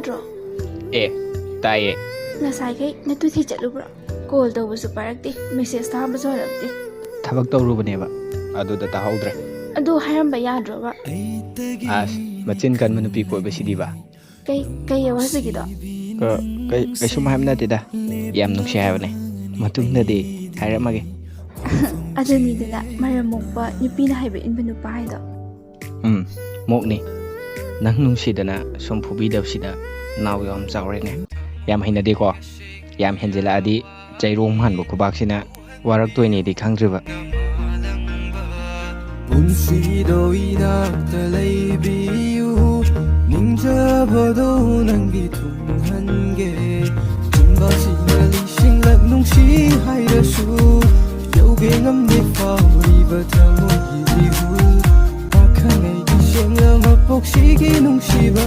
ꯇꯥꯗ꯭ꯔꯣ ꯇꯥꯏꯌꯦ ꯉꯁꯥꯏꯈꯩ ꯅꯇꯨꯊꯤ ꯆꯠꯂꯨꯕ꯭ꯔꯣ ꯀꯣꯜ ꯇꯧꯕꯁꯨ ꯄꯥꯏꯔꯛꯇꯦ ꯃꯦꯁꯦꯖ ꯊꯥꯕꯁꯨ ꯍꯜꯂꯛꯇꯦ ꯊꯕꯛ ꯇꯧꯔꯨꯕꯅꯦꯕ ꯑꯗꯨꯗ ꯇꯥꯍꯧꯗ꯭ꯔꯦ ꯑꯗꯨ ꯍꯥꯏꯔꯝꯕ ꯌꯥꯗ꯭ꯔꯣꯕ ꯑꯁ ꯃꯆꯤꯟ ꯀꯟꯕ ꯅꯨꯄꯤ ꯀꯣꯏꯕꯁꯤꯗꯤꯕ ꯀꯩ ꯌꯧ ꯍꯧꯖꯤꯛꯀꯤꯗꯣ ꯀꯩꯁꯨꯝ ꯍꯥꯏꯕ ꯅꯠꯇꯦꯗ ꯌꯥꯝ ꯅꯨꯡꯁꯤ ꯍꯥꯏꯕꯅꯦ ꯃꯇꯨꯡꯗꯗꯤ ꯍꯥꯏꯔꯝꯃꯒꯦ ꯑꯗꯨꯅꯤꯗꯅ ꯃꯔꯝ ꯃꯣꯛꯄ ꯅꯨꯄꯤꯅ ꯍꯥꯏꯕ ꯏꯟꯕ ꯅꯨꯄꯥ ꯍꯥꯏꯗꯣ ꯃꯣꯛꯅꯤ ꯅꯪ ꯅꯨꯡꯁꯤꯗꯅ ꯁꯨꯝ ꯐꯨꯕꯤꯗꯕꯁꯤꯗ ꯅꯥꯎ ꯌꯥꯝ ꯆꯥꯎꯔꯦꯅꯦ ꯌꯥꯝ ꯍꯩꯅꯗꯦꯀꯣ ꯌꯥꯝ ꯍꯦꯟꯖꯤꯜꯂꯛꯑꯗꯤ ꯆꯩꯔꯣꯡ ꯃꯥꯟꯕ ꯈꯨꯕꯥꯛꯁꯤꯅ ꯋꯥꯔꯛꯇꯣꯏꯅꯦꯗꯤ ꯈꯪꯗ꯭ꯔꯤꯕ ꯄꯨꯟꯁꯤꯗꯣ ꯏꯅꯥꯛꯇ ꯂꯩꯕꯤꯌꯨ ꯅꯤꯡꯖꯕꯗꯣ ꯅꯪꯒꯤ ꯊꯨꯡꯍꯟꯒꯦ ꯆꯤꯟꯕꯁꯤꯅ ꯂꯤꯁꯤꯡꯂꯛ ꯅꯨꯡꯁꯤ ꯍꯥꯏꯔꯁꯨ ꯌꯧꯒꯦ ꯉꯝꯗꯦ ꯐꯥꯎꯔꯤꯕ ꯊꯃꯣꯏꯒꯤ ꯏꯍꯨꯜ ꯄꯥꯈꯪꯉꯩꯒꯤ ꯁꯦꯡꯂꯕ ꯄꯣꯛꯁꯤꯒꯤ ꯅꯨꯡꯁꯤꯕ